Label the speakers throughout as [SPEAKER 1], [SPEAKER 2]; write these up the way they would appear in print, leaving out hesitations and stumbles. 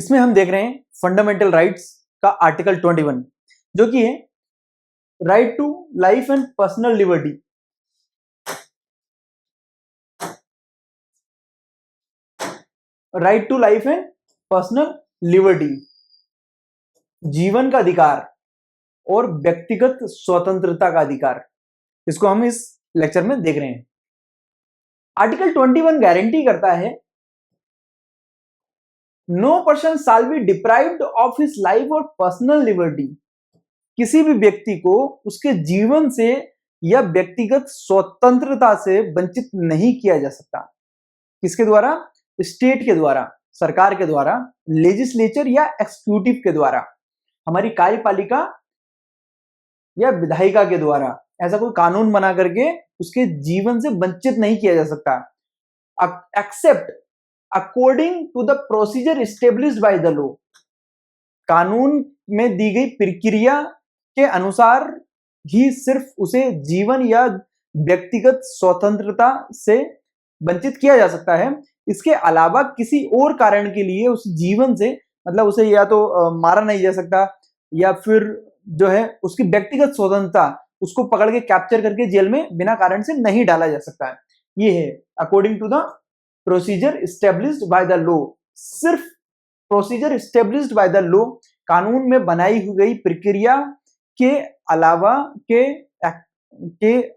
[SPEAKER 1] इसमें हम देख रहे हैं फंडामेंटल राइट्स का आर्टिकल 21 जो कि है right to life and personal liberty. Right to life and personal liberty, जीवन का अधिकार और व्यक्तिगत स्वतंत्रता का अधिकार, इसको हम इस लेक्चर में देख रहे हैं। आर्टिकल 21 गारंटी करता है no person shall be deprived of his life और पर्सनल लिबर्टी। किसी भी व्यक्ति को उसके जीवन से या व्यक्तिगत स्वतंत्रता से वंचित नहीं किया जा सकता। किसके द्वारा? स्टेट के द्वारा, सरकार के द्वारा, लेजिस्लेचर या एक्सिक्यूटिव के द्वारा, हमारी कार्यपालिका या विधायिका के द्वारा ऐसा कोई कानून बना करके उसके जीवन से वंचित नहीं किया जा सकता। Except according to the procedure established by the law. कानून में दी गई प्रक्रिया के अनुसार ही सिर्फ उसे जीवन या व्यक्तिगत स्वतंत्रता से वंचित किया जा सकता है। इसके अलावा किसी और कारण के लिए उस जीवन से, मतलब उसे या तो मारा नहीं जा सकता या फिर जो है उसकी व्यक्तिगत स्वतंत्रता उसको पकड़ के कैप्चर करके जेल में बिना कारण से नहीं डाला जा सकता है। ये है according to the procedure established by the law. सिर्फ procedure established by the law, कानून में बनाई हुई गई प्रक्रिया के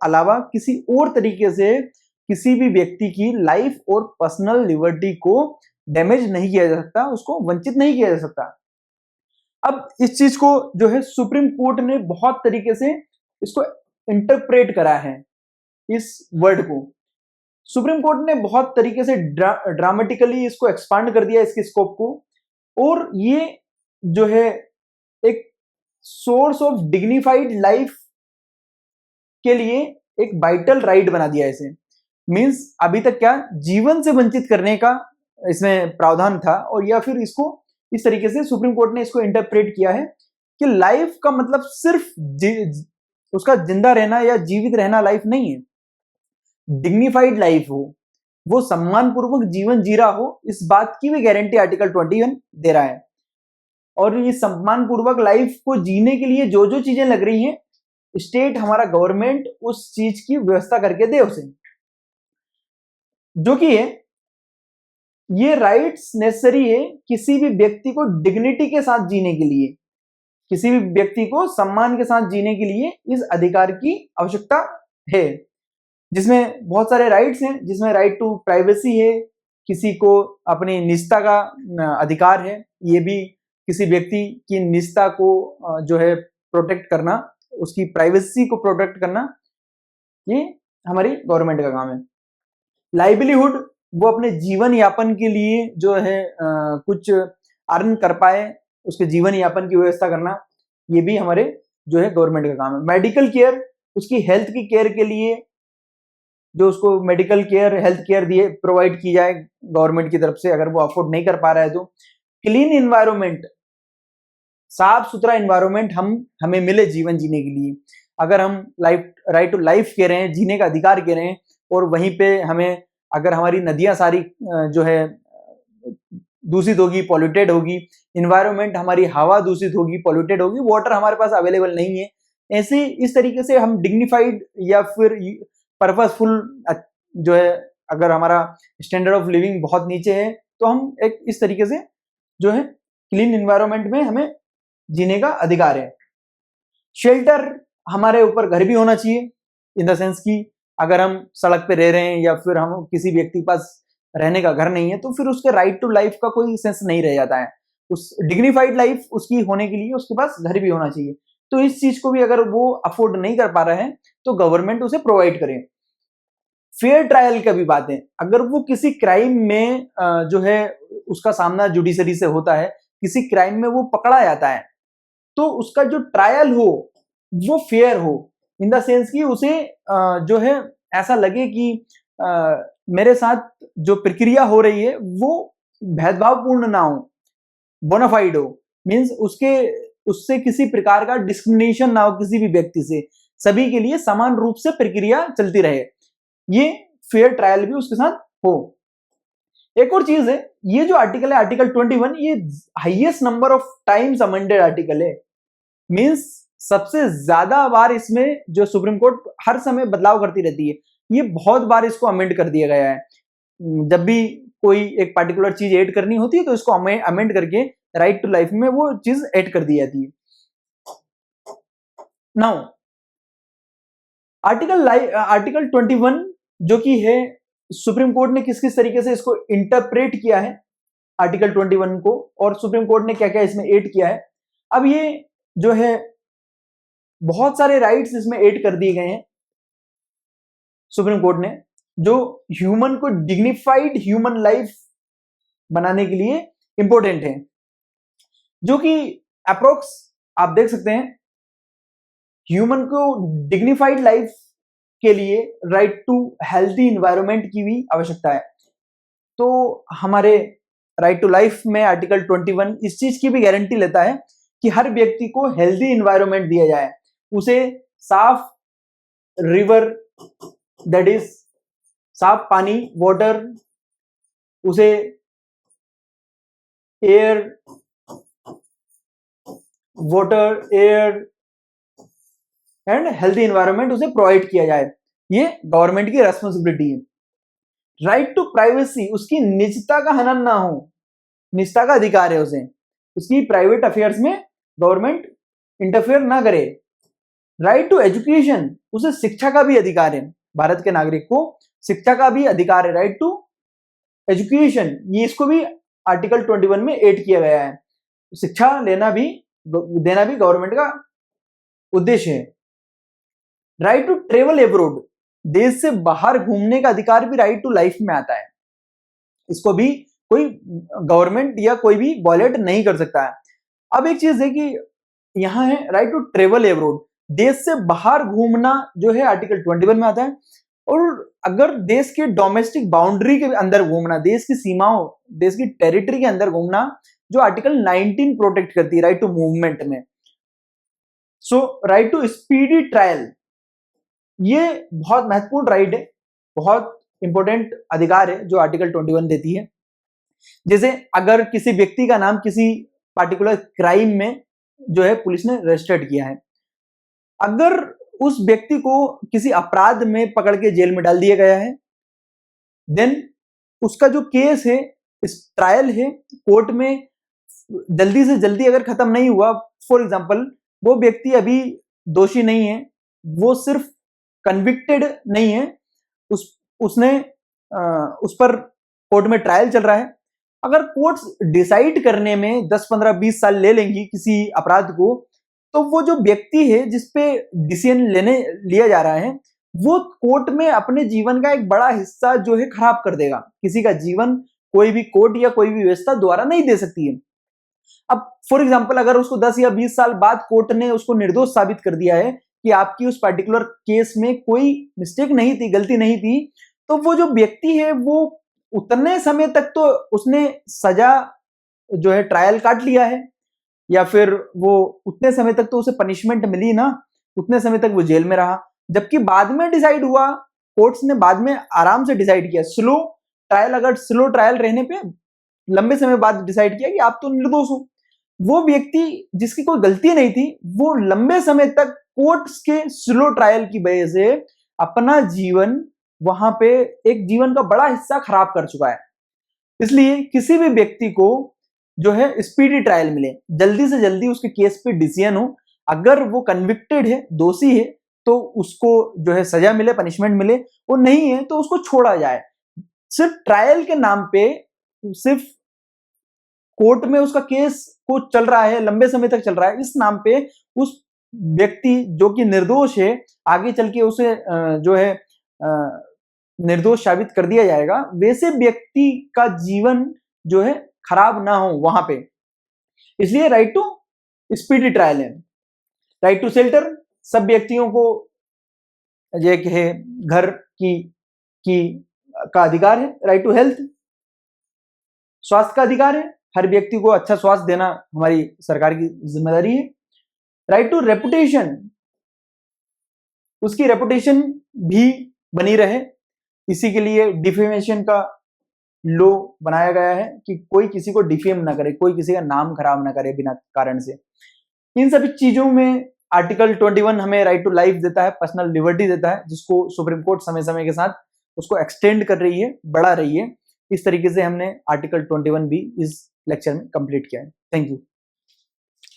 [SPEAKER 1] अलावा किसी और तरीके से किसी भी व्यक्ति की लाइफ और पर्सनल लिबर्टी को डैमेज नहीं किया जा सकता, उसको वंचित नहीं किया जा सकता। अब इस चीज को जो है सुप्रीम कोर्ट ने बहुत तरीके से इसको इंटरप्रेट करा है। इस वर्ड को सुप्रीम कोर्ट ने बहुत तरीके से ड्रामेटिकली इसको एक्सपांड कर दिया, इसके स्कोप को, और ये जो है एक सोर्स ऑफ डिग्निफाइड लाइफ के लिए एक वाइटल राइट बना दिया इसे। मींस अभी तक क्या जीवन से वंचित करने का इसमें प्रावधान था, और या फिर इसको इस तरीके से सुप्रीम कोर्ट ने इसको इंटरप्रेट किया है कि लाइफ का मतलब सिर्फ उसका जिंदा रहना या जीवित रहना लाइफ नहीं है। डिग्निफाइड लाइफ हो, वो सम्मानपूर्वक जीवन जी रहा हो, इस बात की भी गारंटी आर्टिकल 21 दे रहा है। और ये सम्मानपूर्वक लाइफ को जीने के लिए जो जो चीजें लग रही हैं, स्टेट, हमारा गवर्नमेंट उस चीज की व्यवस्था करके दे उसे, जो कि है ये राइट्स नेसेसरी है किसी भी व्यक्ति को डिग्निटी के साथ जीने के लिए, किसी भी व्यक्ति को सम्मान के साथ जीने के लिए इस अधिकार की आवश्यकता है। जिसमें बहुत सारे राइट्स हैं, जिसमें राइट टू प्राइवेसी है, किसी को अपनी निजता का अधिकार है, ये भी किसी व्यक्ति की निजता को जो है प्रोटेक्ट करना, उसकी प्राइवेसी को प्रोटेक्ट करना, ये हमारी गवर्नमेंट का काम है। लाइवलीहुड, वो अपने जीवन यापन के लिए जो है कुछ अर्न कर पाए, उसके जीवन यापन की व्यवस्था करना, ये भी हमारे जो है गवर्नमेंट का काम है। मेडिकल केयर, उसकी हेल्थ की केयर के लिए जो उसको मेडिकल केयर, हेल्थ केयर दिए प्रोवाइड की जाए गवर्नमेंट की तरफ से, अगर वो अफोर्ड नहीं कर पा रहा है तो। क्लीन इन्वायरमेंट, साफ सुथरा इन्वायरमेंट हमें मिले जीवन जीने के लिए। अगर हम राइट टू लाइफ कह रहे हैं, जीने का अधिकार कह रहे हैं, और वहीं पे हमें अगर हमारी नदियां सारी जो है दूषित होगी, पॉल्यूटेड होगी, इन्वायरमेंट हमारी हवा दूषित होगी, पॉल्यूटेड होगी, वाटर हमारे पास अवेलेबल नहीं है, ऐसे इस तरीके से हम डिग्निफाइड या फिर पर्पसफुल जो है, अगर हमारा स्टैंडर्ड ऑफ लिविंग बहुत नीचे है तो हम एक इस तरीके से जो है क्लीन इन्वायरमेंट में हमें जीने का अधिकार है। शेल्टर, हमारे ऊपर घर भी होना चाहिए, इन द सेंस कि अगर हम सड़क पे रह रहे हैं या फिर हम किसी व्यक्ति के पास रहने का घर नहीं है तो फिर उसके राइट टू लाइफ का कोई सेंस नहीं रह जाता है। उस डिग्निफाइड लाइफ उसकी होने के लिए उसके पास घर भी होना चाहिए। तो इस चीज को भी अगर वो अफोर्ड नहीं कर पा रहा है तो गवर्नमेंट उसे प्रोवाइड करे। फेयर ट्रायल का भी बात है, अगर वो किसी क्राइम में जो है उसका सामना जुडिशरी से होता है, किसी क्राइम में वो पकड़ा जाता है, तो उसका जो ट्रायल हो वो फेयर हो, इन द सेंस कि उसे जो है ऐसा लगे कि मेरे साथ जो प्रक्रिया हो रही है वो भेदभावपूर्ण ना हो, बोनाफाइड हो, मींस उससे किसी प्रकार का डिस्क्रिमिनेशन ना हो किसी भी व्यक्ति से, सभी के लिए समान रूप से प्रक्रिया चलती रहे, ये फेयर ट्रायल भी उसके साथ हो। एक और चीज है, ये जो आर्टिकल है आर्टिकल 21, ये highest number of times amended article है। मींस सबसे ज्यादा बार इसमें जो सुप्रीम कोर्ट हर समय बदलाव करती रहती है, ये बहुत बार इसको अमेंड कर दिया गया है। जब भी कोई एक पर्टिकुलर चीज ऐड करनी होती है तो इसको अमेंड करके राइट टू लाइफ में वो चीज ऐड कर दी जाती है। नाउ आर्टिकल 21 जो कि है, सुप्रीम कोर्ट ने किस किस तरीके से इसको इंटरप्रेट किया है आर्टिकल 21 को, और सुप्रीम कोर्ट ने क्या क्या इसमें ऐड किया है। अब ये जो है बहुत सारे राइट्स इसमें ऐड कर दिए गए हैं सुप्रीम कोर्ट ने, जो ह्यूमन को डिग्निफाइड ह्यूमन लाइफ बनाने के लिए इंपॉर्टेंट है, जो कि अप्रोक्स आप देख सकते हैं ह्यूमन को डिग्निफाइड लाइफ के लिए राइट टू हेल्थी इन्वायरमेंट की भी आवश्यकता है। तो हमारे राइट टू लाइफ में आर्टिकल 21 इस चीज की भी गारंटी लेता है कि हर व्यक्ति को हेल्थी इन्वायरमेंट दिया जाए, उसे साफ रिवर, दैट इज साफ पानी, वाटर, उसे air, water, air and healthy environment उसे प्रोवाइड किया जाए। ये गवर्नमेंट की रेस्पॉन्सिबिलिटी है। राइट टू प्राइवेसी, उसकी निजता का हनन ना हो, निजता का अधिकार है उसे, उसकी प्राइवेट अफेयर्स में गवर्नमेंट इंटरफेयर ना करे। राइट टू एजुकेशन, उसे शिक्षा का भी अधिकार है, भारत के नागरिक को शिक्षा का भी अधिकार है, राइट टू एजुकेशन, ये इसको भी आर्टिकल 21 में ऐड किया गया है। शिक्षा देना भी गवर्नमेंट का उद्देश्य है। राइट टू ट्रेवल एब्रोड, देश से बाहर घूमने का अधिकार भी राइट टू लाइफ में आता है, इसको भी कोई गवर्नमेंट या कोई भी वॉयलेट नहीं कर सकता है। अब एक चीज है कि यहां है राइट टू ट्रेवल एब्रोड, देश से बाहर घूमना जो है आर्टिकल 21 में आता है, और अगर देश के डोमेस्टिक बाउंड्री के अंदर घूमना, देश की सीमाओं, देश की टेरिटरी के अंदर घूमना, जो आर्टिकल 19 प्रोटेक्ट करती है राइट टू मूवमेंट में। सो राइट टू स्पीडी ट्रायल, ये बहुत महत्वपूर्ण राइट है, बहुत इंपॉर्टेंट अधिकार है जो आर्टिकल 21 देती है। जैसे अगर किसी व्यक्ति का नाम किसी पार्टिकुलर क्राइम में जो है पुलिस ने रजिस्टर्ड किया है, अगर उस व्यक्ति को किसी अपराध में पकड़ के जेल में डाल दिया गया है, देन उसका जो केस है, इस ट्रायल है, कोर्ट में जल्दी से जल्दी अगर खत्म नहीं हुआ, फॉर एग्जांपल वो व्यक्ति अभी दोषी नहीं है, वो सिर्फ कन्विक्टेड नहीं है, उसने उस पर कोर्ट में ट्रायल चल रहा है, अगर कोर्ट डिसाइड करने में 10, 15, 20 साल ले लेंगी किसी अपराध को, तो वो जो व्यक्ति है जिस पे डिसीजन लिया जा रहा है, वो कोर्ट में अपने जीवन का एक बड़ा हिस्सा जो है खराब कर देगा। किसी का जीवन कोई भी कोर्ट या कोई भी व्यवस्था द्वारा नहीं दे सकती है। अब फॉर एग्जांपल अगर उसको 10 या 20 साल बाद कोर्ट ने उसको निर्दोष साबित कर दिया है कि आपकी उस पर्टिकुलर केस में कोई मिस्टेक नहीं थी, गलती नहीं थी, तो वो जो व्यक्ति है वो उतने समय तक तो उसने सजा जो है ट्रायल काट लिया है, या फिर वो उतने समय तक तो उसे पनिशमेंट मिली ना, उतने समय तक वो जेल में रहा। जबकि बाद में डिसाइड हुआ, कोर्ट्स ने बाद में आराम से डिसाइड किया, स्लो ट्रायल, अगर स्लो ट्रायल रहने पे लंबे समय बाद डिसाइड किया कि आप तो निर्दोष हो। वो व्यक्ति जिसकी कोई गलती नहीं थी, वो लंबे समय तक कोर्ट्स के स्लो ट्रायल की वजह से अपना जीवन वहां पे एक जीवन का बड़ा हिस्सा खराब कर चुका है। इसलिए किसी भी व्यक्ति को जो है स्पीडी ट्रायल मिले, जल्दी से जल्दी उसके केस पे डिसीजन हो, अगर वो कन्विक्टेड है, दोषी है, तो उसको जो है सजा मिले, पनिशमेंट मिले, वो नहीं है तो उसको छोड़ा जाए। सिर्फ ट्रायल के नाम पे, सिर्फ कोर्ट में उसका केस को चल रहा है, लंबे समय तक चल रहा है, इस नाम पे उस व्यक्ति जो कि निर्दोष है, आगे चल के उसे जो है निर्दोष साबित कर दिया जाएगा, वैसे व्यक्ति का जीवन जो है खराब ना हो वहां पे। इसलिए राइट टू स्पीडी ट्रायल है। राइट टू शेल्टर, सब व्यक्तियों को ये है घर की का अधिकार है। राइट टू हेल्थ, स्वास्थ्य का अधिकार है, हर व्यक्ति को अच्छा स्वास्थ्य देना हमारी सरकार की जिम्मेदारी है। राइट टू रेपुटेशन, उसकी रेपुटेशन भी बनी रहे, इसी के लिए डिफेमेशन का लो बनाया गया है कि कोई किसी को डिफेम ना करे, कोई किसी का नाम खराब ना करे बिना कारण से। इन सभी चीजों में आर्टिकल 21 हमें राइट टू लाइफ देता है, पर्सनल लिबर्टी देता है, जिसको सुप्रीम कोर्ट समय समय के साथ उसको एक्सटेंड कर रही है, बढ़ा रही है। इस तरीके से हमने आर्टिकल 21 भी इस लेक्चर में कंप्लीट किया है। Thank you.